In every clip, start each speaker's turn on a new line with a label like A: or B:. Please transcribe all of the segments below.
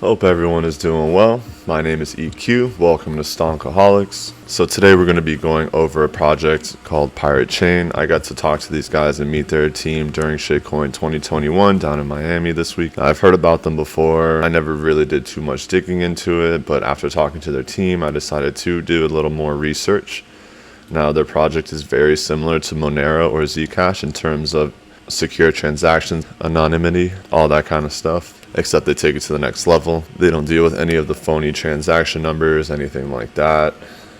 A: Hope everyone is doing well. My name is EQ. Welcome to Stonkaholics. So today we're going to be going over a project called Pirate Chain. I got to talk to these guys and meet their team during Shitcoin 2021 down in Miami this week. I've heard about them before. I never really did too much digging into it, but after talking to their team, I decided to do a little more research. Now, their project is very similar to Monero or Zcash in terms of secure transactions, anonymity, all that kind of stuff. Except they take it to the next level. They don't deal with any of the phony transaction numbers, anything like that,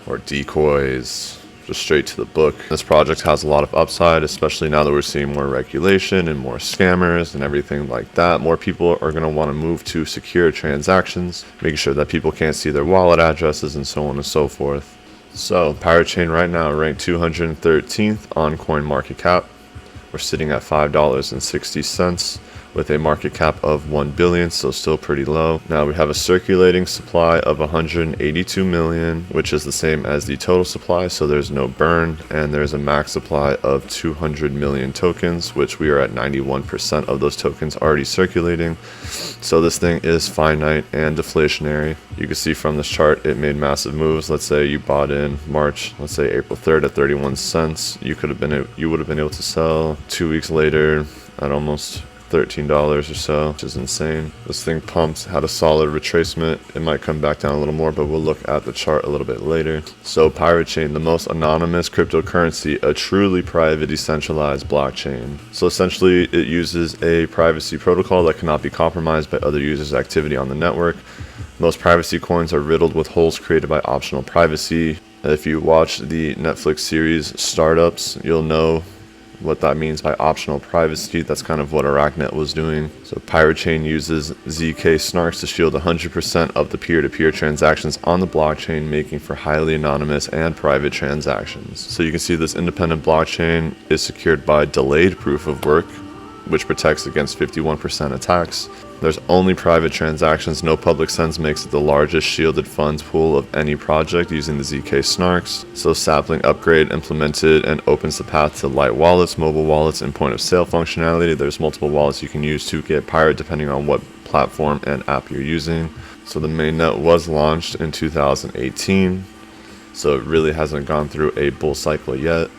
A: or decoys, just straight to the book. This project has a lot of upside, especially now that we're seeing more regulation and more scammers and everything like that. More people are going to want to move to secure transactions, making sure that people can't see their wallet addresses and so on and so forth. So, Pirate Chain right now ranked 213th on CoinMarketCap. We're sitting at $5.60 with a market cap of 1 billion, so still pretty low. Now we have a circulating supply of 182 million, which is the same as the total supply, so there's no burn, and there's a max supply of 200 million tokens, which we are at 91% of those tokens already circulating. So this thing is finite and deflationary. You can see from this chart it made massive moves. Let's say you bought in March, let's say April 3rd at 31 cents. You would have been able to sell 2 weeks later at almost $13 or so, which is insane. This thing pumped, had a solid retracement. It might come back down a little more, but we'll look at the chart a little bit later. So Pirate Chain, the most anonymous cryptocurrency, a truly private decentralized blockchain. So essentially it uses a privacy protocol that cannot be compromised by other users' activity on the network. Most privacy coins are riddled with holes created by optional privacy. If you watch the Netflix series Startups, you'll know what that means by optional privacy. That's kind of what Arachnet was doing. So Pirate Chain uses zk-SNARKs to shield 100% of the peer-to-peer transactions on the blockchain, making for highly anonymous and private transactions. So you can see this independent blockchain is secured by delayed proof of work, which protects against 51% attacks. There's only private transactions. No public sends makes it the largest shielded funds pool of any project using the zk-SNARKs. So Sapling upgrade implemented and opens the path to light wallets, mobile wallets, and point of sale functionality. There's multiple wallets you can use to get Pirate depending on what platform and app you're using. So the mainnet was launched in 2018. So it really hasn't gone through a bull cycle yet.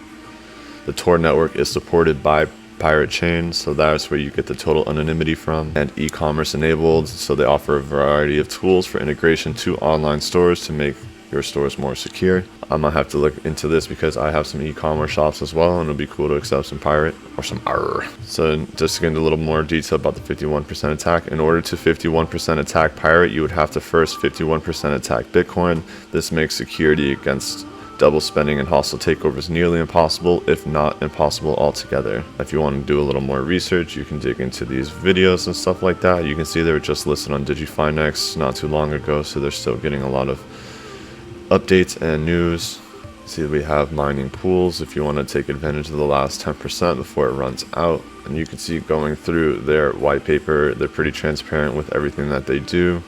A: The Tor network is supported by Pirate Chain, so that's where you get the total anonymity from, and e-commerce enabled, so they offer a variety of tools for integration to online stores to make your stores more secure. I might have to look into this because I have some e-commerce shops as well, and it'll be cool to accept some Pirate or some ARRR. So just to get into a little more detail about the 51% attack, in order to 51% attack Pirate, you would have to first 51% attack Bitcoin. This makes security against double spending and hostile takeovers nearly impossible, if not impossible altogether. If you want to do a little more research, you can dig into these videos and stuff like that. You can see they were just listed on DigiFinex not too long ago, so they're still getting a lot of updates and news. See, we have mining pools if you want to take advantage of the last 10% before it runs out. And you can see going through their white paper, they're pretty transparent with everything that they do.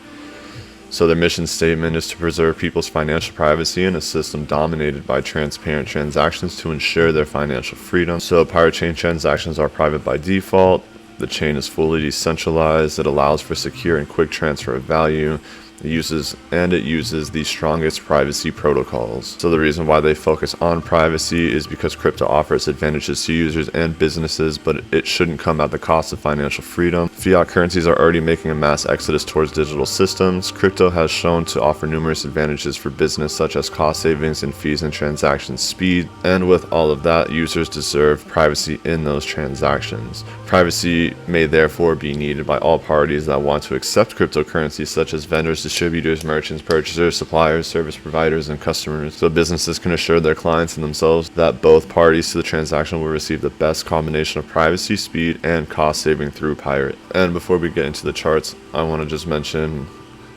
A: So their mission statement is to preserve people's financial privacy in a system dominated by transparent transactions to ensure their financial freedom. So Pirate Chain transactions are private by default. The chain is fully decentralized. It allows for secure and quick transfer of value. It uses the strongest privacy protocols. So the reason why they focus on privacy is because crypto offers advantages to users and businesses, but it shouldn't come at the cost of financial freedom. Fiat currencies are already making a mass exodus towards digital systems. Crypto has shown to offer numerous advantages for business, such as cost savings in fees and transaction speed. And with all of that, users deserve privacy in those transactions. Privacy may therefore be needed by all parties that want to accept cryptocurrencies, such as vendors, distributors, merchants, purchasers, suppliers, service providers, and customers. So businesses can assure their clients and themselves that both parties to the transaction will receive the best combination of privacy, speed, and cost saving through Pirate. And before we get into the charts, I want to just mention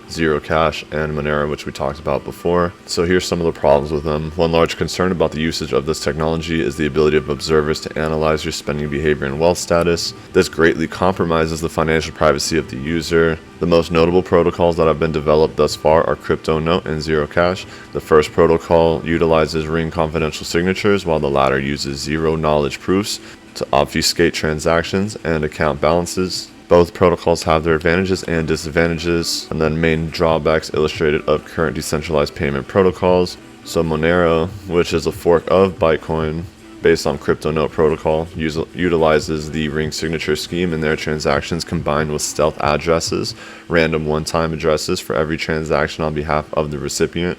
A: Zcash and Monero, which we talked about before. So here's some of the problems with them. One large concern about the usage of this technology is the ability of observers to analyze your spending behavior and wealth status. This greatly compromises the financial privacy of the user. The most notable protocols that have been developed thus far are CryptoNote and Zcash. The first protocol utilizes ring confidential signatures, while the latter uses zero-knowledge proofs to obfuscate transactions and account balances. Both protocols have their advantages and disadvantages, and then main drawbacks illustrated of current decentralized payment protocols. So Monero, which is a fork of Bitcoin based on CryptoNote protocol, utilizes the ring signature scheme in their transactions combined with stealth addresses, random one-time addresses for every transaction on behalf of the recipient.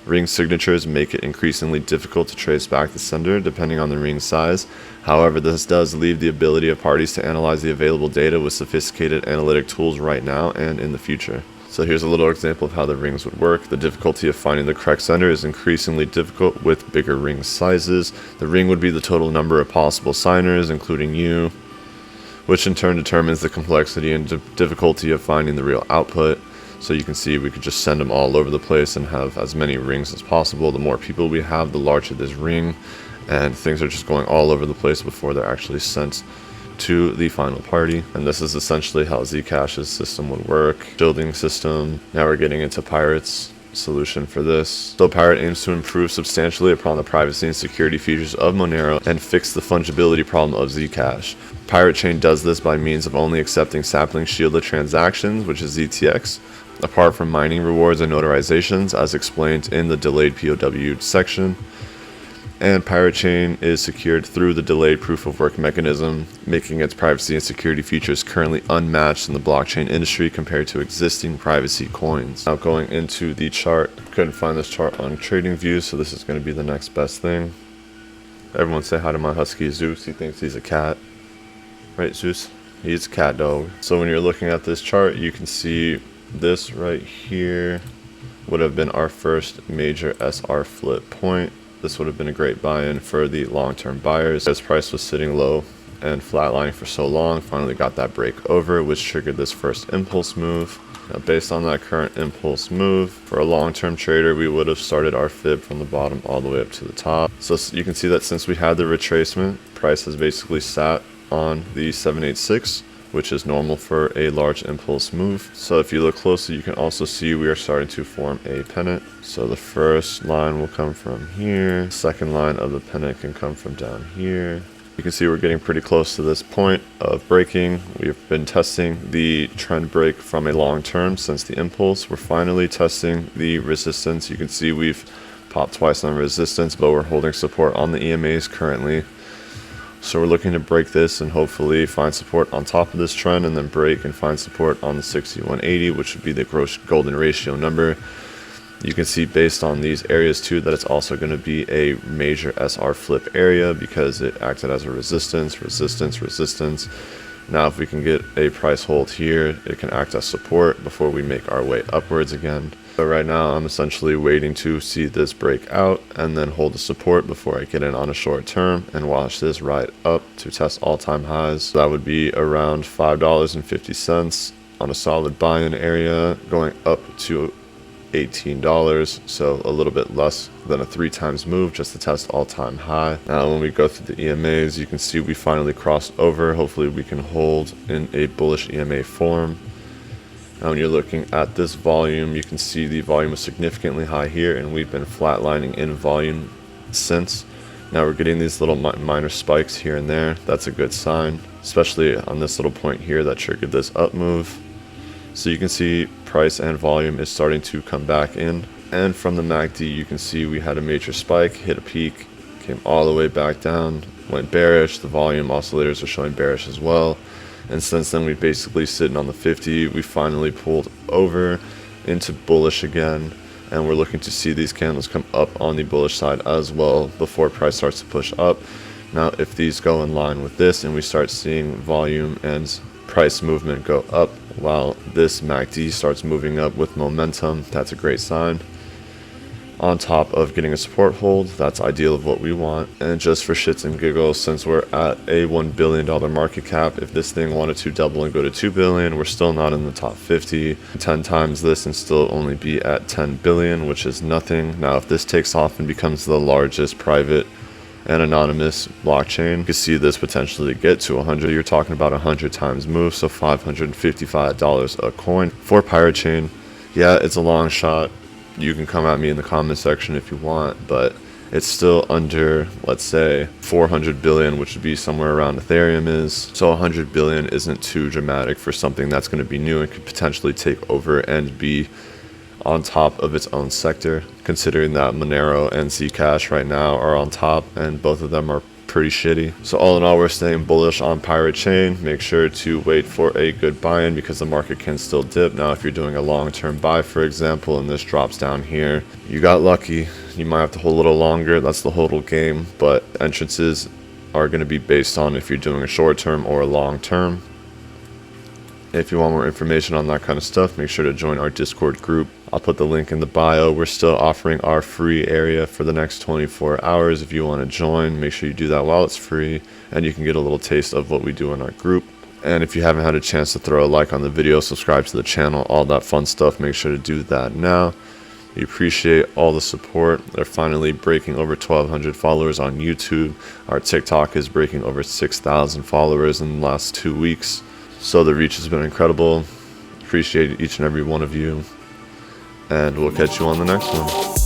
A: Ring signatures make it increasingly difficult to trace back the sender depending on the ring size. However, this does leave the ability of parties to analyze the available data with sophisticated analytic tools right now and in the future. So here's a little example of how the rings would work. The difficulty of finding the correct sender is increasingly difficult with bigger ring sizes. The ring would be the total number of possible signers, including you, which in turn determines the complexity and difficulty of finding the real output. So you can see we could just send them all over the place and have as many rings as possible. The more people we have, the larger this ring, and things are just going all over the place before they're actually sent to the final party. And this is essentially how Zcash's system would work. Building system. Now we're getting into Pirate's solution for this. So Pirate aims to improve substantially upon the privacy and security features of Monero and fix the fungibility problem of Zcash. Pirate Chain does this by means of only accepting sapling shielded transactions, which is ZTX, apart from mining rewards and notarizations as explained in the delayed POW section. And Pirate Chain is secured through the delayed proof of work mechanism, making its privacy and security features currently unmatched in the blockchain industry compared to existing privacy coins. Now going into the chart, couldn't find this chart on TradingView, so this is going to be the next best thing. Everyone say hi to my husky Zeus. He thinks he's a cat. Right, Zeus? He's a cat dog. So when you're looking at this chart, you can see this right here would have been our first major SR flip point. This would have been a great buy-in for the long-term buyers. As price was sitting low and flatlining for so long, finally got that break over, which triggered this first impulse move. Now, based on that current impulse move, for a long-term trader, we would have started our fib from the bottom all the way up to the top. So you can see that since we had the retracement, price has basically sat on the 786, which is normal for a large impulse move. So if you look closely, you can also see we are starting to form a pennant. So the first line will come from here. Second line of the pennant can come from down here. You can see we're getting pretty close to this point of breaking. We've been testing the trend break from a long term since the impulse. We're finally testing the resistance. You can see we've popped twice on resistance, but we're holding support on the EMAs currently. So we're looking to break this and hopefully find support on top of this trend and then break and find support on the 6180, which would be the gross golden ratio number. You can see based on these areas too that it's also going to be a major SR flip area because it acted as a resistance, resistance, resistance. Now if we can get a price hold here, it can act as support before we make our way upwards again. But right now I'm essentially waiting to see this break out and then hold the support before I get in on a short term and watch this ride up to test all-time highs. So that would be around $5.50 on a solid buy-in area, going up to $18, so a little bit less than a 3 times move just to test all-time high. Now when we go through the EMAs, you can see we finally crossed over. Hopefully we can hold in a bullish EMA form. Now when you're looking at this volume, you can see the volume is significantly high here and we've been flatlining in volume since. Now we're getting these little minor spikes here and there. That's a good sign, especially on this little point here that triggered this up move. So you can see price and volume is starting to come back in. And from the MACD, you can see we had a major spike, hit a peak, came all the way back down, went bearish. The volume oscillators are showing bearish as well. And since then, we've basically sitting on the 50. We finally pulled over into bullish again. And we're looking to see these candles come up on the bullish side as well before price starts to push up. Now, if these go in line with this and we start seeing volume and price movement go up while this MACD starts moving up with momentum, that's a great sign. On top of getting a support hold, that's ideal of what we want. And just for shits and giggles, since we're at a $1 billion market cap, if this thing wanted to double and go to $2 billion, we're still not in the top 50. 10 times this and still only be at 10 billion, which is nothing. Now if this takes off and becomes the largest private and anonymous blockchain, you can see this potentially get to 100. You're talking about 100 times move, so $555 a coin for Pirate Chain. Yeah, it's a long shot. You can come at me in the comment section if you want, but it's still under, let's say, 400 billion, which would be somewhere around Ethereum is. So 100 billion isn't too dramatic for something that's going to be new and could potentially take over and be on top of its own sector, considering that Monero and Zcash right now are on top, and both of them are pretty shitty. So all in all, we're staying bullish on Pirate Chain. Make sure to wait for a good buy-in because the market can still dip. Now, if you're doing a long-term buy, for example, and this drops down here, you got lucky. You might have to hold a little longer. That's the hodl game, but entrances are going to be based on if you're doing a short-term or a long-term. If you want more information on that kind of stuff, make sure to join our Discord group. I'll put the link in the bio. We're still offering our free area for the next 24 hours. If you want to join, make sure you do that while it's free, and you can get a little taste of what we do in our group. And if you haven't had a chance to throw a like on the video, subscribe to the channel, all that fun stuff, make sure to do that now. We appreciate all the support. They're finally breaking over 1,200 followers on YouTube. Our TikTok is breaking over 6,000 followers in the last 2 weeks. So the reach has been incredible. Appreciate each and every one of you. And we'll catch you on the next one.